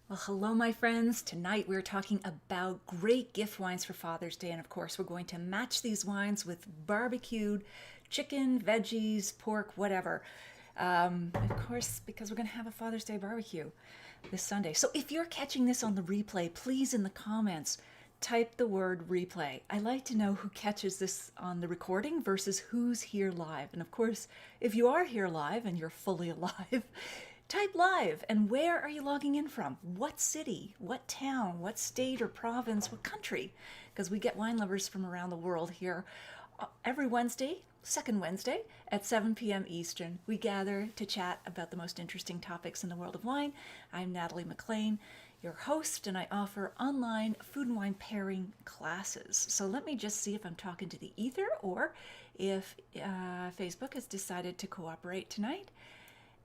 Well, hello, my friends. Tonight we're talking about great gift wines for Father's Day. And of course, we're going to match these wines with barbecued chicken, veggies, pork, whatever. Of course, because we're going to have a Father's Day barbecue this Sunday. So if you're catching this on the replay, please in the comments type the word replay. I like to know who catches this on the recording versus who's here live. And of course, if you are here live and you're fully alive, type live. And where are you logging in from? What city, what town, what state or province, what country? Because we get wine lovers from around the world here every Wednesday, second Wednesday at 7 p.m. Eastern. We gather to chat about the most interesting topics in the world of wine. I'm Natalie MacLean, your host, and I offer online food and wine pairing classes. So let me just see if I'm talking to the ether or if Facebook has decided to cooperate tonight,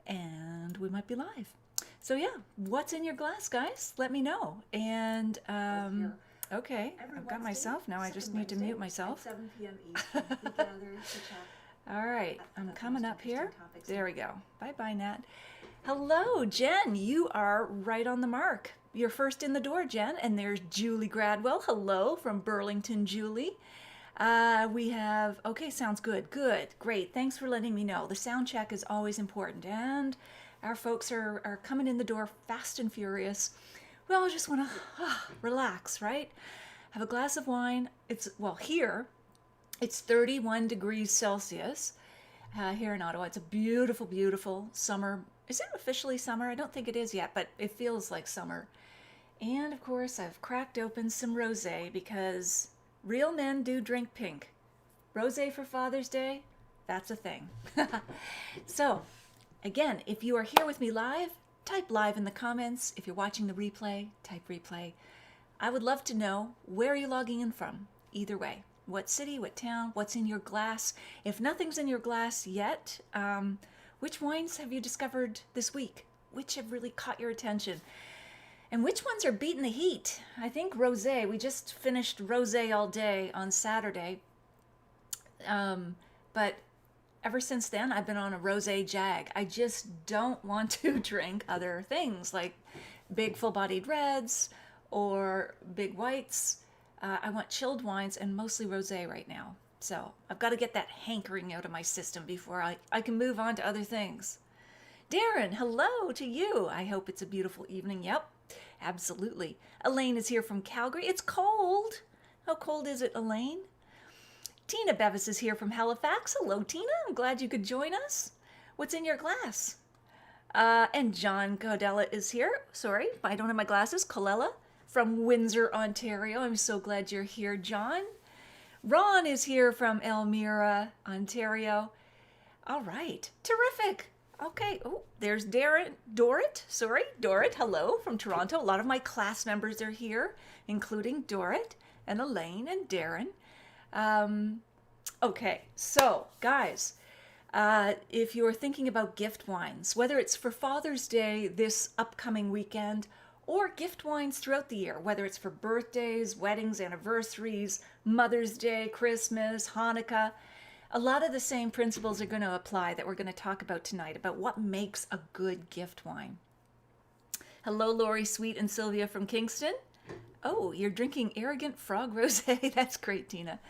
and we might be live. So yeah, what's in your glass, guys? Let me know. And okay, I've got myself now. I just need to mute myself. 7 p.m. Eastern. We gather to chat. All right, I'm coming up here. There we go. Bye-bye, Nat. Hello, Jen. You are right on the mark. You're first in the door, Jen. And there's Julie Gradwell. Hello from Burlington, Julie. We have, okay, sounds good. Good, great. Thanks for letting me know. The sound check is always important. And our folks are coming in the door fast and furious. We all just want to relax, right? Have a glass of wine. Here, it's 31 degrees Celsius here in Ottawa. It's a beautiful, beautiful summer. Is it officially summer? I don't think it is yet, but it feels like summer. And of course, I've cracked open some rosé because real men do drink pink. Rosé for Father's Day, that's a thing. So, again, if you are here with me live, type live in the comments. If you're watching the replay, type replay. I would love to know where you're logging in from, either way. What city, what town, what's in your glass. If nothing's in your glass yet, which wines have you discovered this week? Which have really caught your attention? And which ones are beating the heat? I think rosé. We just finished rosé all day on Saturday. But ever since then, I've been on a rosé jag. I just don't want to drink other things like big full-bodied reds or big whites. I want chilled wines and mostly rosé right now. So I've got to get that hankering out of my system before I can move on to other things. Darren, hello to you. I hope it's a beautiful evening. Yep, absolutely. Elaine is here from Calgary. It's cold. How cold is it, Elaine? Tina Bevis is here from Halifax. Hello, Tina. I'm glad you could join us. What's in your glass? And John Codella is here. Sorry, I don't have my glasses. Colella from Windsor, Ontario. I'm so glad you're here, John. Ron is here from Elmira, Ontario. All right, terrific. Okay, oh, there's Dorit. Dorit, hello from Toronto. A lot of my class members are here, including Dorit and Elaine and Darren. Okay, so guys, if you're thinking about gift wines, whether it's for Father's Day this upcoming weekend or gift wines throughout the year, whether it's for birthdays, weddings, anniversaries, Mother's Day, Christmas, Hanukkah, a lot of the same principles are going to apply that we're going to talk about tonight about what makes a good gift wine. Hello, Lori Sweet and Sylvia from Kingston. Oh, you're drinking Arrogant Frog Rosé. That's great, Tina.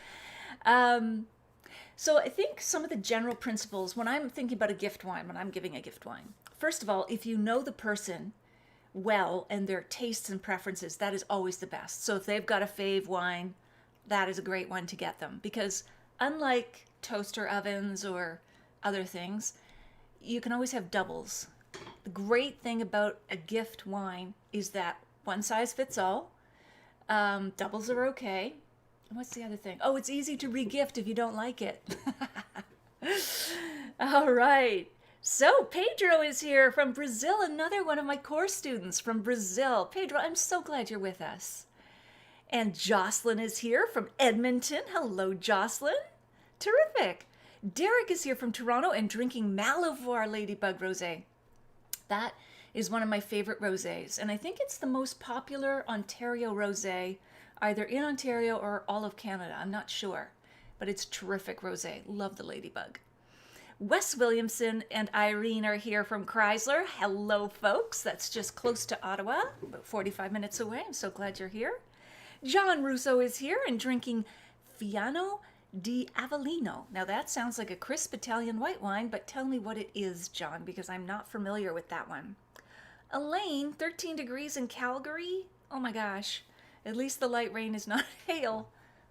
So I think some of the general principles when I'm thinking about a gift wine, when I'm giving a gift wine, first of all, if you know the person well and their tastes and preferences, that is always the best. So if they've got a fave wine, that is a great one to get them, because unlike toaster ovens or other things, you can always have doubles. The great thing about a gift wine is that one size fits all. Doubles are okay. What's the other thing? Oh, it's easy to re-gift if you don't like it. All right. So Pedro is here from Brazil, another one of my course students from Brazil. Pedro, I'm so glad you're with us. And Jocelyn is here from Edmonton. Hello, Jocelyn. Terrific. Derek is here from Toronto and drinking Malivoire Ladybug Rosé. That is one of my favorite rosés, and I think it's the most popular Ontario rosé, either in Ontario or all of Canada. I'm not sure, but it's terrific rosé. Love the Ladybug. Wes Williamson and Irene are here from Chrysler. Hello, folks. That's just close to Ottawa, about 45 minutes away. I'm so glad you're here. John Russo is here and drinking Fiano di Avellino. Now that sounds like a crisp Italian white wine, but tell me what it is, John, because I'm not familiar with that one. Elaine, 13 degrees in Calgary. Oh my gosh. At least the light rain is not hail.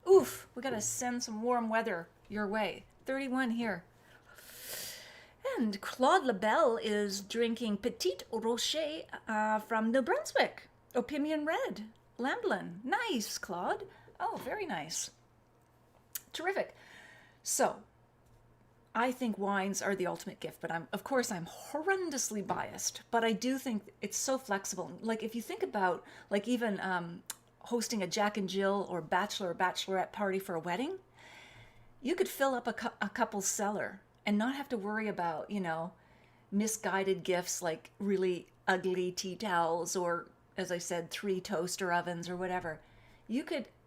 Oof, we gotta send some warm weather your way. 31 here. And Claude Labelle is drinking Petit Rocher from New Brunswick. Opimian Red, Lamblin. Nice, Claude. Oh, very nice. Terrific. So, I think wines are the ultimate gift, but of course I'm horrendously biased, but I do think it's so flexible. Like if you think about like even hosting a Jack and Jill or bachelor or bachelorette party for a wedding, you could fill up a couple's cellar and not have to worry about, misguided gifts like really ugly tea towels or, as I said, 3 toaster ovens or whatever.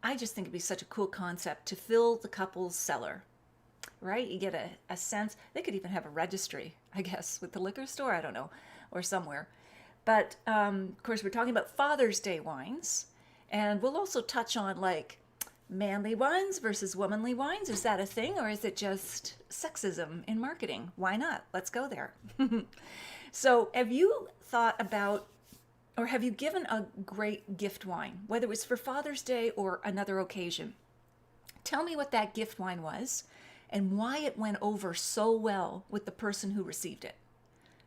I just think it'd be such a cool concept to fill the couple's cellar, right? You get a sense. They could even have a registry, I guess, with the liquor store, I don't know, or somewhere. But, of course, we're talking about Father's Day wines. And we'll also touch on, like, manly wines versus womanly wines. Is that a thing, or is it just sexism in marketing? Why not? Let's go there. So have you thought about, or have you given a great gift wine, whether it was for Father's Day or another occasion? Tell me what that gift wine was and why it went over so well with the person who received it.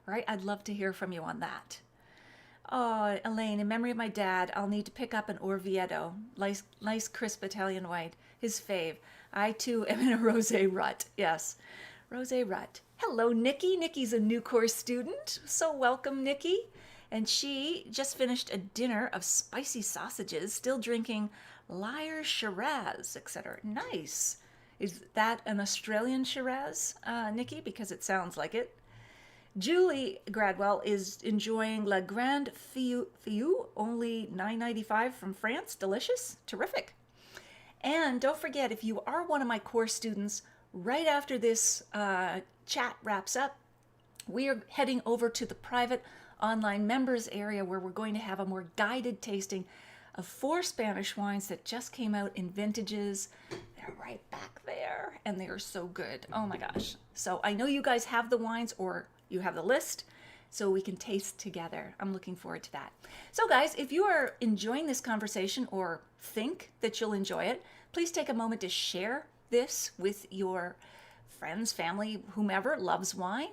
Right? I'd love to hear from you on that. Oh, Elaine, in memory of my dad, I'll need to pick up an Orvieto. Nice crisp Italian white. His fave. I, too, am in a rosé rut. Yes, rosé rut. Hello, Nikki. Nikki's a new course student. So welcome, Nikki. And she just finished a dinner of spicy sausages, still drinking Lyre Shiraz, etc. Nice. Is that an Australian Shiraz, Nikki? Because it sounds like it. Julie Gradwell is enjoying La Grande Fillou, only $9.95 from France. Delicious. Terrific. And don't forget, if you are one of my course students, right after this chat wraps up, we are heading over to the private online members area where we're going to have a more guided tasting of 4 Spanish wines that just came out in vintages. They're right back there, and they are so good. Oh my gosh. So I know you guys have the wines, or you have the list, so we can taste together. I'm looking forward to that. So guys, if you are enjoying this conversation or think that you'll enjoy it, please take a moment to share this with your friends, family, whomever loves wine.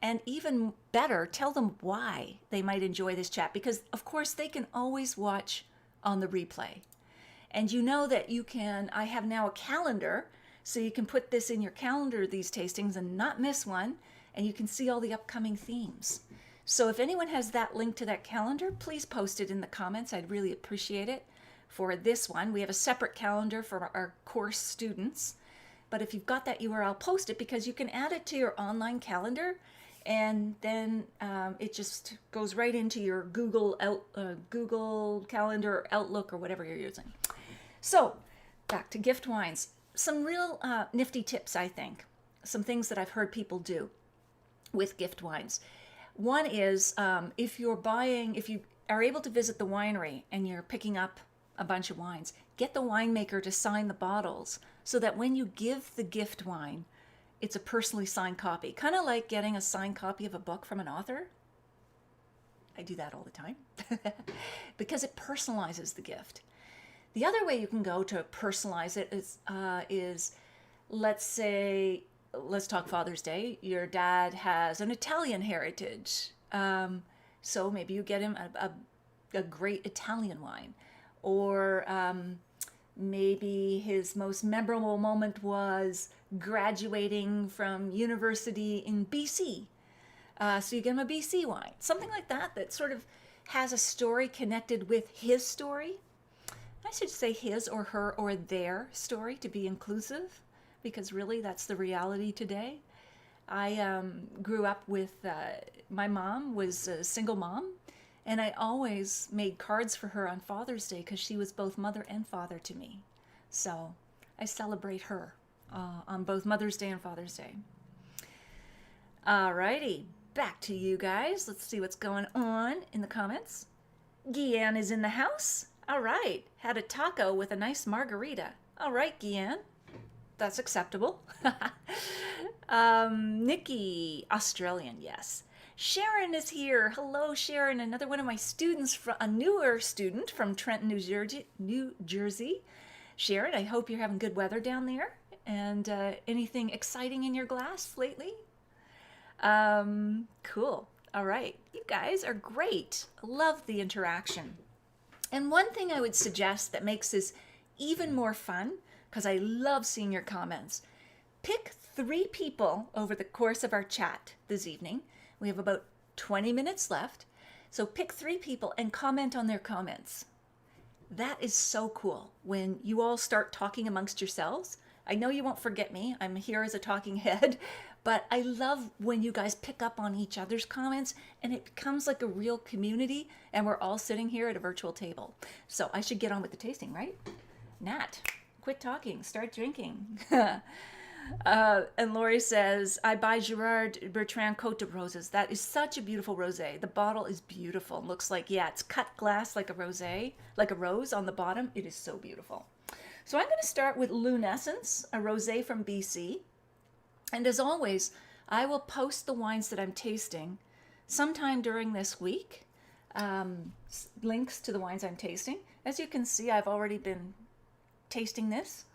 And even better, tell them why they might enjoy this chat, because of course they can always watch on the replay. And you know that I have now a calendar, so you can put this in your calendar, these tastings, and not miss one. And you can see all the upcoming themes. So if anyone has that link to that calendar, please post it in the comments. I'd really appreciate it. For this one, we have a separate calendar for our course students. But if you've got that URL, post it, because you can add it to your online calendar, and then it just goes right into your Google Calendar, Outlook, or whatever you're using. So back to gift wines. Some real nifty tips, I think. Some things that I've heard people do with gift wines. One is if you are able to visit the winery and you're picking up a bunch of wines, get the winemaker to sign the bottles so that when you give the gift wine, it's a personally signed copy. Kind of like getting a signed copy of a book from an author. I do that all the time because it personalizes the gift. The other way you can go to personalize it is let's talk Father's Day. Your dad has an Italian heritage. So maybe you get him a great Italian wine. Or maybe his most memorable moment was graduating from university in BC. So you get him a BC wine. Something like that sort of has a story connected with his story. I should say his or her or their story to be inclusive, because really that's the reality today. I grew up with, my mom was a single mom, and I always made cards for her on Father's Day because she was both mother and father to me. So I celebrate her on both Mother's Day and Father's Day. Alrighty, back to you guys. Let's see what's going on in the comments. Guianne is in the house. All right, had a taco with a nice margarita. All right, Guianne, that's acceptable. Nikki, Australian, yes. Sharon is here. Hello, Sharon, another one of my students, a newer student from Trenton, New Jersey. Sharon, I hope you're having good weather down there. And anything exciting in your glass lately? Cool. All right. You guys are great. I love the interaction. And one thing I would suggest that makes this even more fun, because I love seeing your comments, pick 3 people over the course of our chat this evening. We have about 20 minutes left. So pick 3 people and comment on their comments. That is so cool when you all start talking amongst yourselves. I know you won't forget me. I'm here as a talking head, but I love when you guys pick up on each other's comments and it becomes like a real community and we're all sitting here at a virtual table. So I should get on with the tasting, right? Nat, quit talking, start drinking. And Lori says, I buy Gerard Bertrand Côte de Roses. That is such a beautiful rosé. The bottle is beautiful. Looks like, yeah, it's cut glass like a rosé, like a rose on the bottom. It is so beautiful. So I'm going to start with Lunescence, a rosé from BC. And as always, I will post the wines that I'm tasting sometime during this week. Links to the wines I'm tasting. As you can see, I've already been tasting this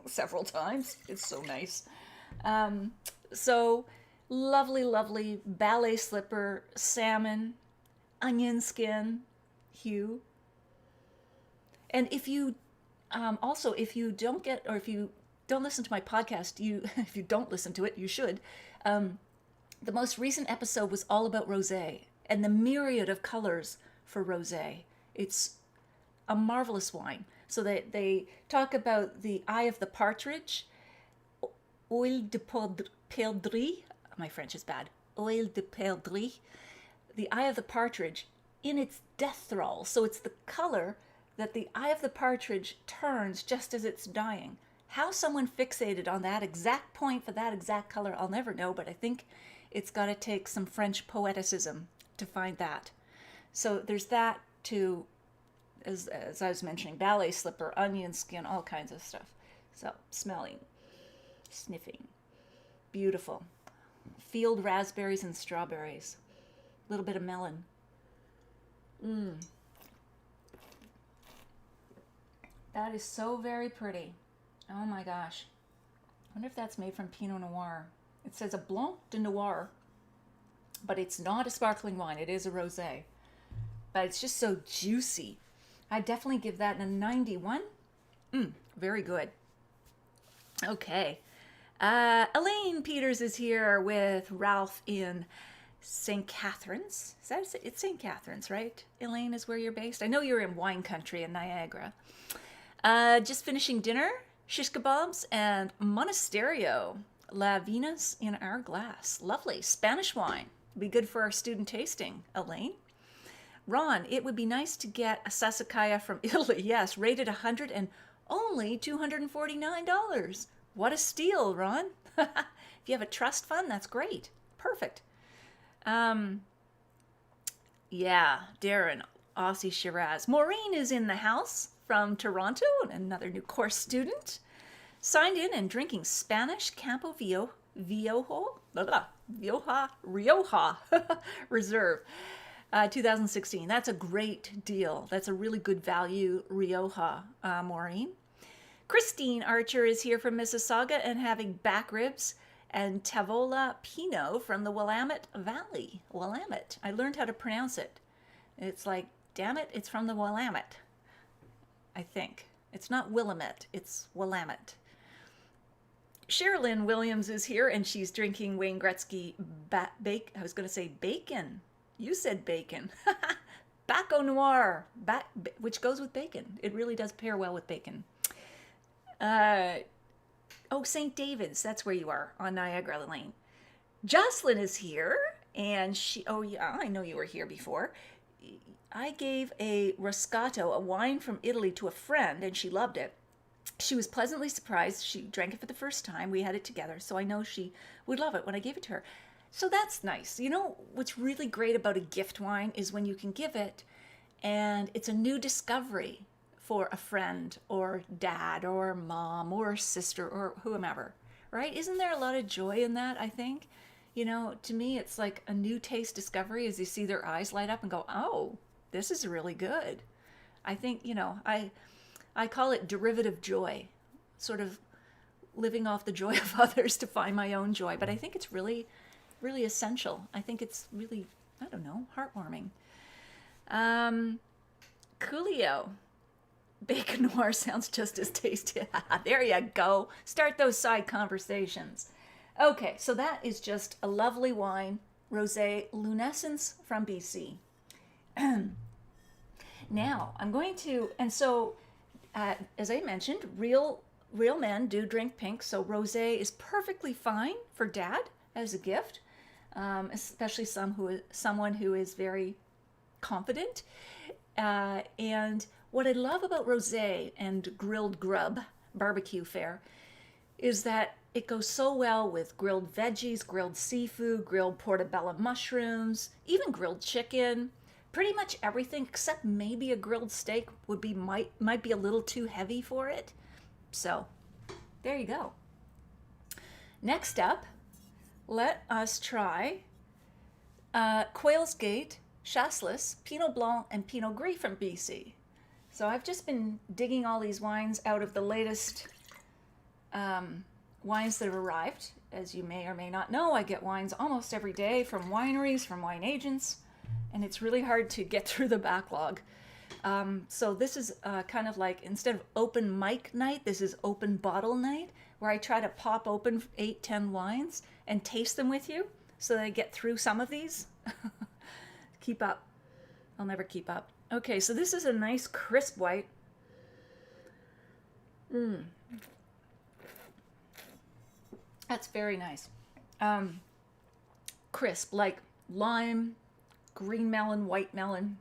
several times. It's so nice. So lovely, lovely ballet slipper, salmon, onion skin hue. And if you also, if you don't get, or if you don't listen to my podcast, if you don't listen to it, you should. The most recent episode was all about rosé and the myriad of colors for rosé. It's a marvelous wine. So they talk about the eye of the partridge, oil de perdrix. My French is bad. Oil de perdrix. The eye of the partridge in its death thrall. So it's the color that the eye of the partridge turns just as it's dying. How someone fixated on that exact point for that exact color, I'll never know, but I think it's got to take some French poeticism to find that. So there's that too, as I was mentioning, ballet slipper, onion skin, all kinds of stuff. So smelling, sniffing, beautiful. Field raspberries and strawberries, a little bit of melon. That is so very pretty. Oh my gosh. I wonder if that's made from Pinot Noir. It says a Blanc de Noir, but it's not a sparkling wine. It is a rosé. But it's just so juicy. I definitely give that a 91. Very good. Okay. Elaine Peters is here with Ralph in St. Catharines. It's St. Catharines, right? Elaine is where you're based. I know you're in wine country in Niagara. Just finishing dinner, shish kebabs, and Monasterio, La Venus in our glass. Lovely. Spanish wine. Be good for our student tasting, Elaine. Ron, it would be nice to get a Sassicaia from Italy. Yes, rated 100 and only $249. What a steal, Ron. If you have a trust fund, that's great. Perfect. Yeah, Darren, Aussie Shiraz. Maureen is in the house from Toronto, another new course student. Signed in and drinking Spanish Campo Rioja Reserve 2016. That's a great deal. That's a really good value Rioja, Maureen. Christine Archer is here from Mississauga and having back ribs and Tavola Pinot from the Willamette Valley. Willamette. I learned how to pronounce it. It's like, damn it, it's from the Willamette. I think. It's not Willamette, it's Willamette. Sherilyn Williams is here and she's drinking Wayne Gretzky I was going to say bacon. You said bacon. Baco Noir, which goes with bacon. It really does pair well with bacon. St. David's, that's where you are on Niagara Lane. Jocelyn is here and I know you were here before. I gave a Roscato, a wine from Italy, to a friend, and she loved it. She was pleasantly surprised. She drank it for the first time. We had it together, so I know she would love it when I gave it to her. So that's nice. You know, what's really great about a gift wine is when you can give it and it's a new discovery for a friend or dad or mom or sister or whomever, right? Isn't there a lot of joy in that, I think? You know, to me, it's like a new taste discovery as you see their eyes light up and go, oh, this is really good. I think, you know, I call it derivative joy, sort of living off the joy of others to find my own joy. But I think it's really, really essential. I think it's really, I don't know, heartwarming. Coolio. Bacon noir sounds just as tasty. There you go. Start those side conversations. Okay, so that is just a lovely wine, Rosé Lunescence from BC. Now, I'm going to, and so, as I mentioned, real men do drink pink, so rosé is perfectly fine for dad as a gift, especially someone who is very confident. And what I love about rosé and grilled grub, barbecue fare, is that it goes so well with grilled veggies, grilled seafood, grilled portobello mushrooms, even grilled chicken. Pretty much everything except maybe a grilled steak might be a little too heavy for it. So there you go. Next up, let us try Quail's Gate, Chasselas, Pinot Blanc, and Pinot Gris from BC. So I've just been digging all these wines out of the latest wines that have arrived. As you may or may not know, I get wines almost every day from wineries, from wine agents, and it's really hard to get through the backlog. So this is kind of like, instead of open mic night, this is open bottle night, where I try to pop open 8-10 wines and taste them with you so that I get through some of these. Keep up. I'll never keep up. Okay, so this is a nice crisp white. That's very nice. Crisp, like lime, green melon, white melon.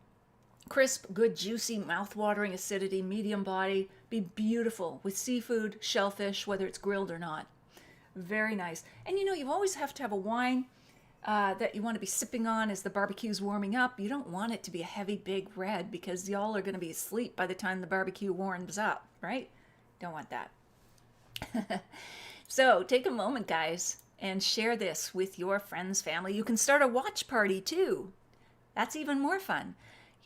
Crisp, good, juicy, mouth-watering acidity, medium body. Be beautiful with seafood, shellfish, whether it's grilled or not. Very nice. And you know, you always have to have a wine that you want to be sipping on as the barbecue's warming up. You don't want it to be a heavy, big red because y'all are going to be asleep by the time the barbecue warms up, right? Don't want that. So take a moment, guys, and share this with your friends, family. You can start a watch party too. That's even more fun.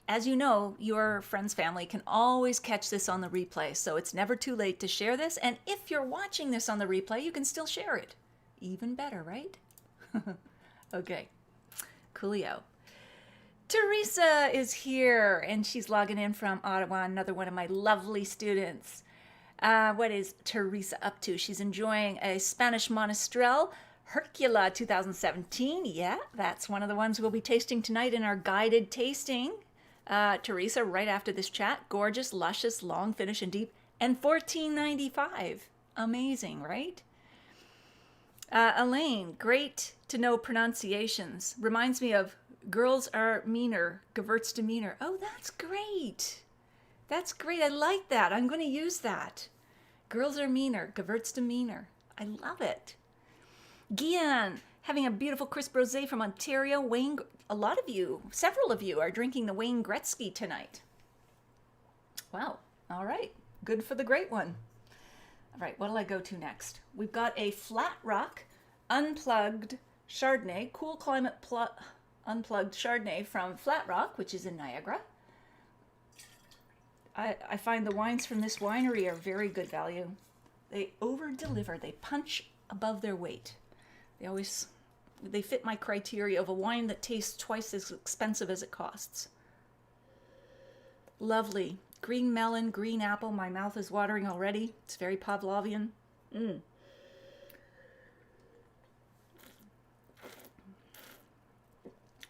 As you know, your friends, family can always catch this on the replay, so it's never too late to share this. And if you're watching this on the replay, you can still share it. Even better, right? Okay, coolio. Teresa is here, and she's logging in from Ottawa, another one of my lovely students. What is Teresa up to? She's enjoying a Spanish Monastrell, Hercula 2017. Yeah, that's one of the ones we'll be tasting tonight in our guided tasting. Teresa, right after this chat, gorgeous, luscious, long finish and deep, and $14.95. Amazing, right? Elaine, great to know pronunciations. Reminds me of girls are meaner, Gewürztraminer. Oh, that's great. That's great. I like that. I'm going to use that. Girls are meaner, Gewürztraminer. I love it. Gian, having a beautiful crisp rosé from Ontario. Wayne, a lot of you, several of you are drinking the Wayne Gretzky tonight. Wow. All right. Good for the great one. All right. What'll I go to next? We've got a Flat Rock Unplugged Chardonnay, cool climate Unplugged Chardonnay from Flat Rock, which is in Niagara. I find the wines from this winery are very good value. They over-deliver. They punch above their weight. They fit my criteria of a wine that tastes twice as expensive as it costs. Lovely. Green melon, green apple. My mouth is watering already. It's very Pavlovian.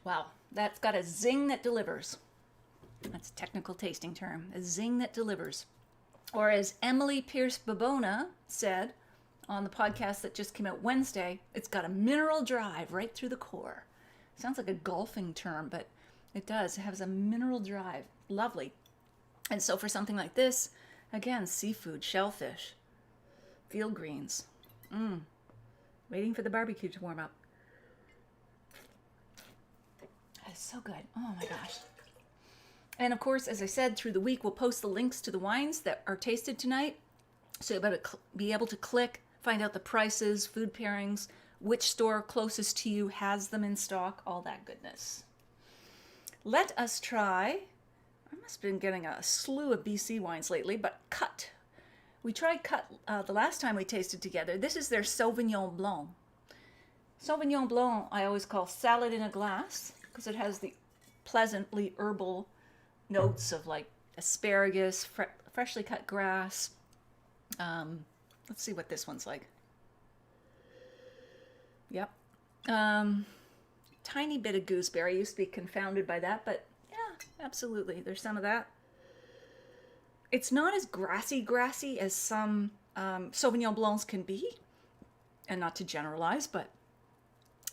Wow, that's got a zing that delivers. That's a technical tasting term. A zing that delivers. Or as Emily Pierce-Babona said on the podcast that just came out Wednesday, it's got a mineral drive right through the core. Sounds like a golfing term, but it does. It has a mineral drive. Lovely. And so for something like this, again, seafood, shellfish, field greens. Waiting for the barbecue to warm up. it's so good. Oh my gosh. And of course, as I said, through the week, we'll post the links to the wines that are tasted tonight. So you'll be able to click, find out the prices, food pairings, which store closest to you has them in stock, all that goodness. Let us try, I must have been getting a slew of BC wines lately, but Cut. We tried Cut the last time we tasted together. This is their Sauvignon Blanc. Sauvignon Blanc I always call salad in a glass because it has the pleasantly herbal notes of like asparagus, freshly cut grass. Let's see what this one's like. Yep. Tiny bit of gooseberry. I used to be confounded by that, but yeah, absolutely. There's some of that. It's not as grassy as some Sauvignon Blancs can be, and not to generalize, but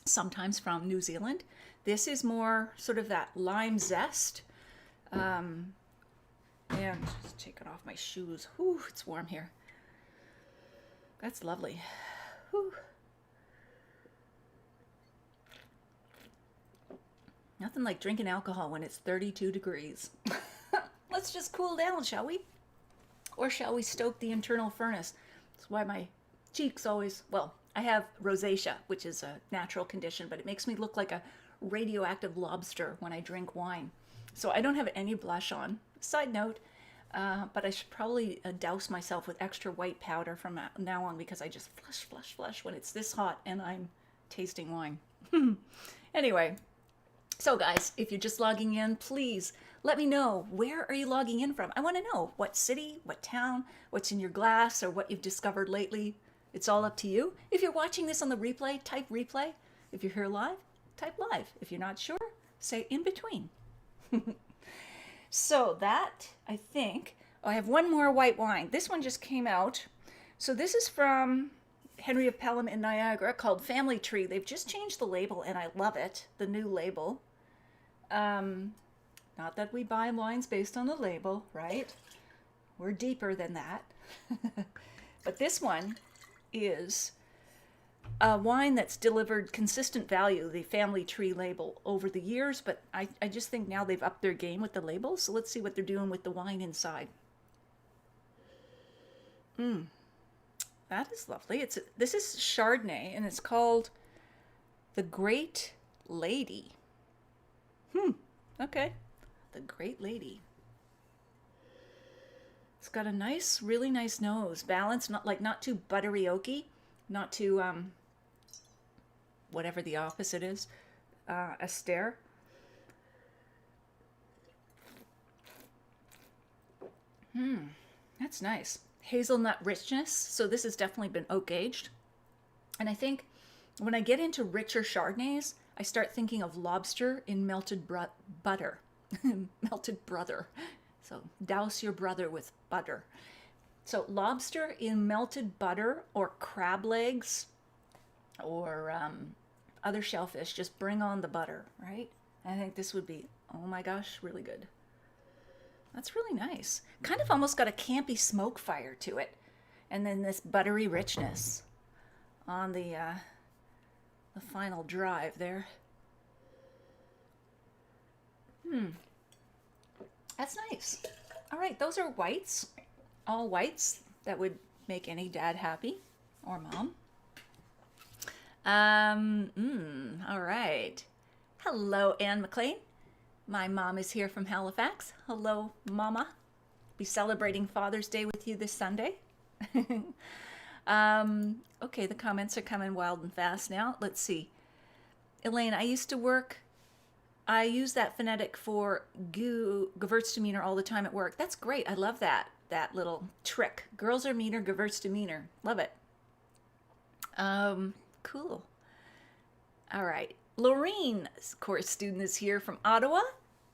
sometimes from New Zealand. This is more sort of that lime zest. And just taking off my shoes. Whew, it's warm here. That's lovely. Whew. Nothing like drinking alcohol when it's 32 degrees. Let's just cool down, shall we? Or shall we stoke the internal furnace? That's why my cheeks always, well, I have rosacea, which is a natural condition, but it makes me look like a radioactive lobster when I drink wine. So I don't have any blush on. Side note, but I should probably douse myself with extra white powder from now on because I just flush when it's this hot and I'm tasting wine. Anyway, so guys, if you're just logging in, please let me know, where are you logging in from? I want to know what city, what town, what's in your glass, or what you've discovered lately. It's all up to you. If you're watching this on the replay, type replay. If you're here live, type live. If you're not sure, say in between. So that, I think, I have one more white wine. This one just came out. So this is from Henry of Pelham in Niagara called Family Tree. They've just changed the label and I love it, the new label. Not that we buy wines based on the label, right? We're deeper than that. But this one is a wine that's delivered consistent value, the Family Tree label, over the years, but I just think now they've upped their game with the label, so let's see what they're doing with the wine inside. That is lovely. This is Chardonnay, and it's called The Great Lady. Okay. The Great Lady. It's got a nice, really nice nose. Balanced, not too buttery oaky, not too, whatever the opposite is, austere. That's nice. Hazelnut richness. So this has definitely been oak aged. And I think when I get into richer Chardonnays, I start thinking of lobster in melted butter. Melted brother. So douse your brother with butter. So lobster in melted butter, or crab legs, or other shellfish. Just bring on the butter, right? I think this would be, oh my gosh, really good. That's really nice. Kind of almost got a campy smoke fire to it. And then this buttery richness on the final drive there. That's nice. All right, those are whites. All whites that would make any dad happy, or mom. All right. Hello, Anne MacLean. My mom is here from Halifax. Hello, Mama. Be celebrating Father's Day with you this Sunday. Okay, the comments are coming wild and fast now. Let's see. Elaine, I used that phonetic for Gewürztraminer all the time at work. That's great. I love that little trick. Girls are meaner, Gewürztraminer. Love it. Cool. All right. Lorene, course student, is here from Ottawa.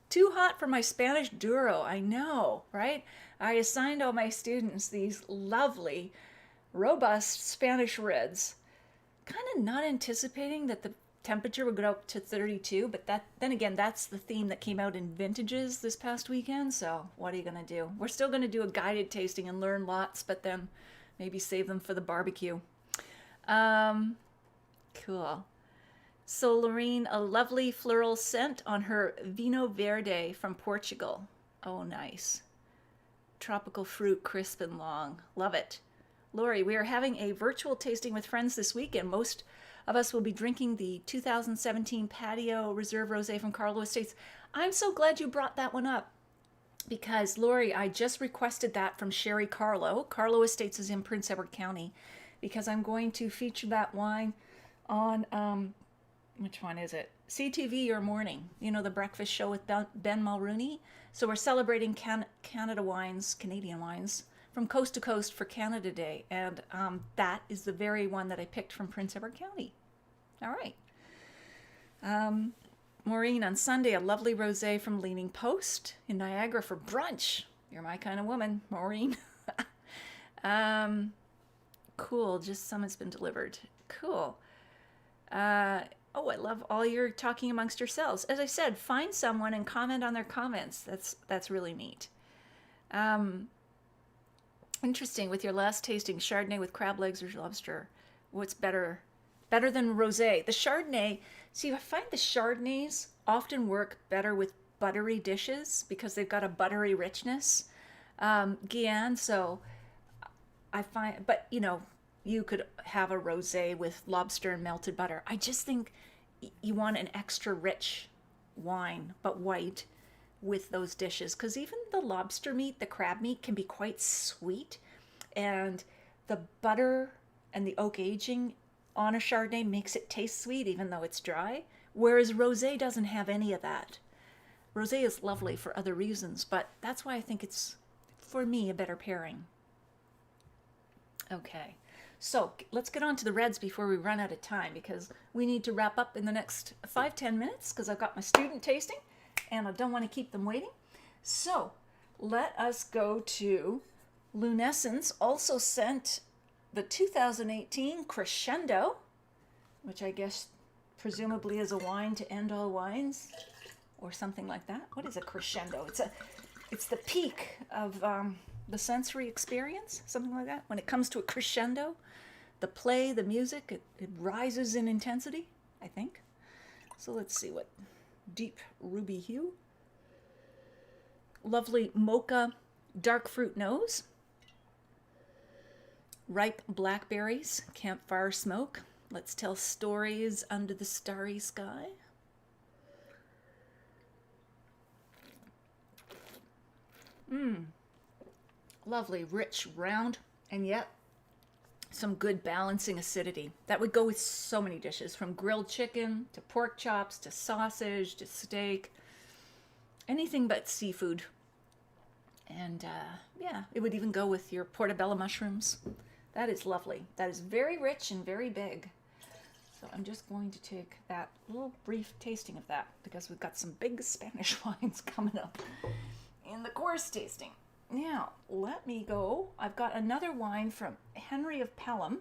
Too hot for my Spanish Duro. I know, right? I assigned all my students these lovely, robust Spanish Reds, kind of not anticipating that the temperature would go up to 32, but then again, that's the theme that came out in Vintages this past weekend, so what are you going to do? We're still going to do a guided tasting and learn lots, but then maybe save them for the barbecue. Cool. So Lorene, a lovely floral scent on her Vinho Verde from Portugal. Oh, nice. Tropical fruit, crisp and long. Love it. Lori, we are having a virtual tasting with friends this weekend. Most of us will be drinking the 2017 Patio Reserve Rosé from Carlo Estates. I'm so glad you brought that one up because, Lori, I just requested that from Sherry Carlo. Carlo Estates is in Prince Edward County because I'm going to feature that wine on, which one is it? CTV or Morning, you know, the breakfast show with Ben Mulrooney. So we're celebrating Canadian wines from coast to coast for Canada Day. And that is the very one that I picked from Prince Edward County. All right. Maureen, on Sunday, a lovely rosé from Leaning Post in Niagara for brunch. You're my kind of woman, Maureen. Cool. Just some has been delivered. Cool. Oh, I love all you're talking amongst yourselves. As I said, find someone and comment on their comments. That's really neat. Interesting. With your last tasting, Chardonnay with crab legs or lobster. What's better than rosé? The Chardonnay. See, I find the Chardonnays often work better with buttery dishes because they've got a buttery richness. Guyane. So I find, but you know, you could have a rosé with lobster and melted butter. I just think you want an extra rich wine, but white, with those dishes. Because even the lobster meat, the crab meat, can be quite sweet. And the butter and the oak aging on a Chardonnay makes it taste sweet, even though it's dry. Whereas rosé doesn't have any of that. Rosé is lovely for other reasons, but that's why I think it's, for me, a better pairing. Okay. So let's get on to the reds before we run out of time because we need to wrap up in the next 5-10 minutes because I've got my student tasting and I don't want to keep them waiting. So let us go to Lunescence. Also sent the 2018 Crescendo, which I guess presumably is a wine to end all wines or something like that. What is a crescendo? It's the peak of the sensory experience, something like that. When it comes to a crescendo, the play, the music, it rises in intensity, I think. So let's see what deep ruby hue. Lovely mocha dark fruit nose. Ripe blackberries, campfire smoke. Let's tell stories under the starry sky. Lovely, rich, round, and yet some good balancing acidity. That would go with so many dishes, from grilled chicken to pork chops to sausage to steak, anything but seafood. And yeah, it would even go with your portobello mushrooms. That is lovely. That is very rich and very big. So I'm just going to take that little brief tasting of that because we've got some big Spanish wines coming up in the course tasting. Now, let me go. I've got another wine from Henry of Pelham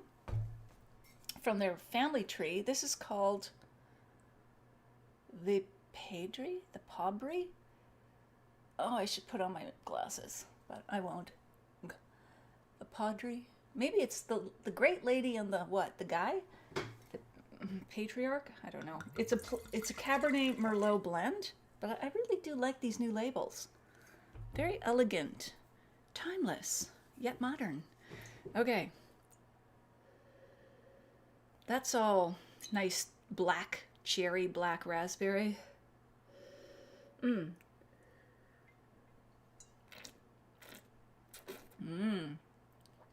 from their family tree. This is called the Padre? Oh, I should put on my glasses, but I won't. The Padre? Maybe it's the great lady and the what? The guy? The patriarch? I don't know. It's a Cabernet Merlot blend, but I really do like these new labels. Very elegant, timeless, yet modern. Okay. That's all nice black cherry, black raspberry.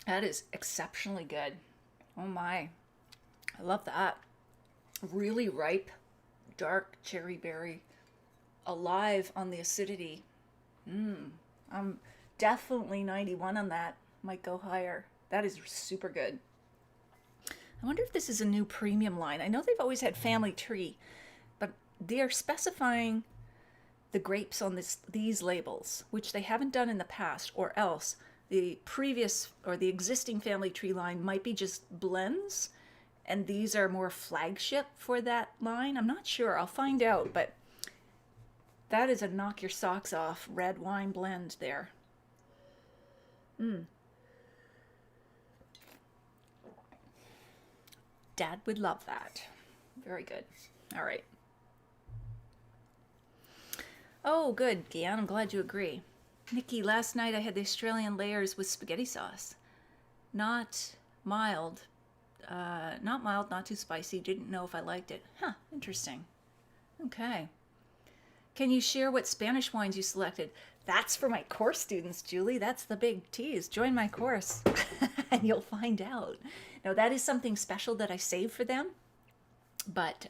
That is exceptionally good. Oh my. I love that. Really ripe, dark cherry berry. Alive on the acidity. I'm definitely 91 on that. Might go higher. That is super good. I wonder if this is a new premium line. I know they've always had family tree, but they are specifying the grapes on these labels, which they haven't done in the past, or else the previous or the existing family tree line might be just blends, and these are more flagship for that line. I'm not sure. I'll find out, but that is a knock your socks off red wine blend there. Dad would love that. Very good. All right. Oh, good, Gian. I'm glad you agree. Nikki, last night I had the Australian layers with spaghetti sauce. Not mild. Not mild, not too spicy. Didn't know if I liked it. Huh, interesting. Okay. Can you share what Spanish wines you selected? That's for my course students, Julie. That's the big tease. Join my course and you'll find out. Now, that is something special that I saved for them. But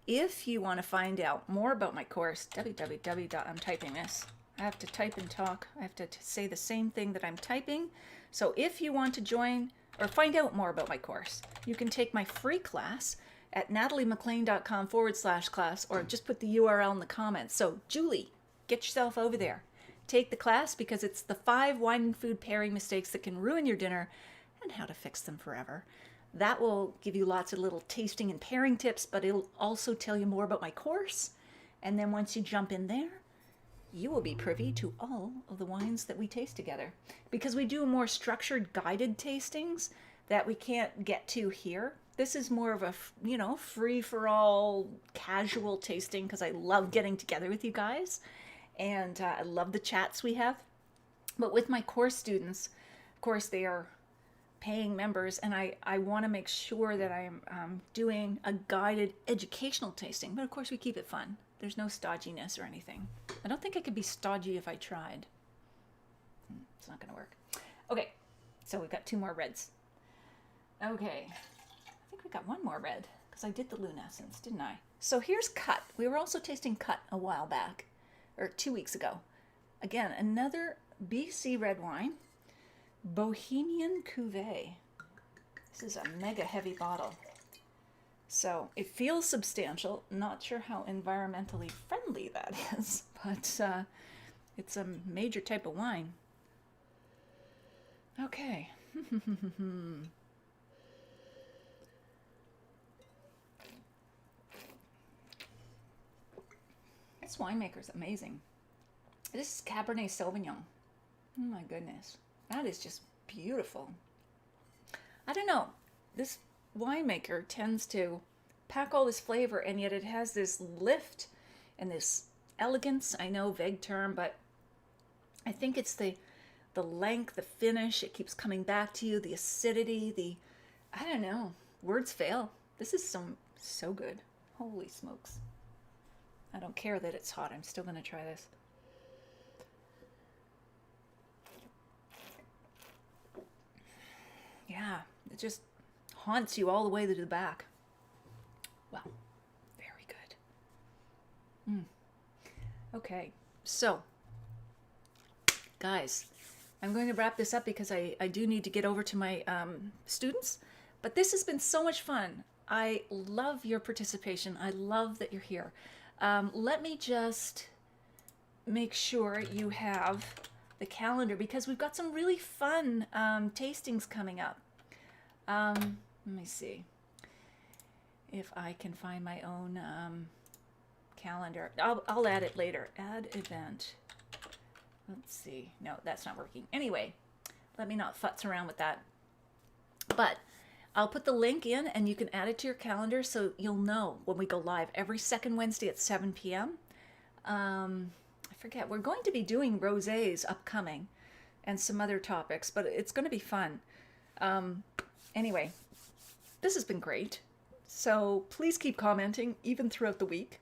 if you want to find out more about my course, I'm typing this. I have to type and talk. I have to say the same thing that I'm typing. So if you want to join or find out more about my course, you can take my free class at nataliemaclean.com/class, or just put the URL in the comments. So Julie, get yourself over there. Take the class because it's the 5 wine and food pairing mistakes that can ruin your dinner and how to fix them forever. That will give you lots of little tasting and pairing tips, but it'll also tell you more about my course. And then once you jump in there, you will be privy to all of the wines that we taste together. Because we do more structured guided tastings that we can't get to here. This is more of a, free-for-all casual tasting because I love getting together with you guys. And I love the chats we have. But with my course students, of course, they are paying members, and I want to make sure that I'm doing a guided educational tasting. But of course, we keep it fun. There's no stodginess or anything. I don't think I could be stodgy if I tried. It's not going to work. Okay, so we've got 2 more reds. Okay, I think we got 1 more red because I did the lunescence, didn't I? So here's Cut. We were also tasting Cut a while back, or 2 weeks ago. Again, another BC red wine, Bohemian Cuvée. This is a mega heavy bottle. So it feels substantial. Not sure how environmentally friendly that is, but it's a major type of wine. Okay. This winemaker's amazing. This is Cabernet Sauvignon. Oh my goodness. That is just beautiful. I don't know. This winemaker tends to pack all this flavor, and yet it has this lift and this elegance. I know, vague term, but I think it's the length, the finish. It keeps coming back to you, the acidity, I don't know. Words fail. This is so good. Holy smokes. I don't care that it's hot. I'm still going to try this. Yeah, it just haunts you all the way to the back. Wow, very good. Okay, so, guys, I'm going to wrap this up because I do need to get over to my students. But this has been so much fun. I love your participation. I love that you're here. Let me just make sure you have the calendar because we've got some really fun tastings coming up. Let me see if I can find my own calendar. I'll add it later. Add event. Let's see. No, that's not working. Anyway, let me not futz around with that. But I'll put the link in and you can add it to your calendar so you'll know when we go live every second Wednesday at 7 p.m. I forget. We're going to be doing rosés upcoming and some other topics, but it's going to be fun. Anyway, this has been great. So please keep commenting even throughout the week.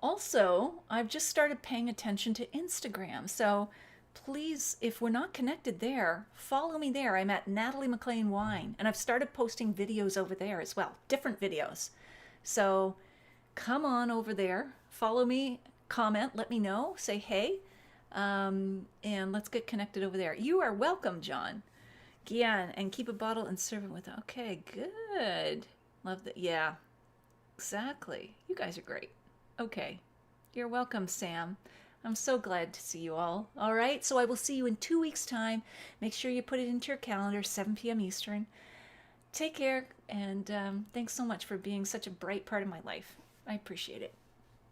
Also, I've just started paying attention to Instagram. So please, if we're not connected there, follow me there. I'm at Natalie MacLean Wine, and I've started posting videos over there as well, different videos. So come on over there, follow me, comment, let me know, say hey, and let's get connected over there. You are welcome, John. Gian, and keep a bottle and serve it with, okay, good. Love that. Yeah, exactly. You guys are great. Okay. You're welcome, Sam. I'm so glad to see you all. All right, so I will see you in 2 weeks' time. Make sure you put it into your calendar, 7 p.m. Eastern. Take care, and thanks so much for being such a bright part of my life. I appreciate it.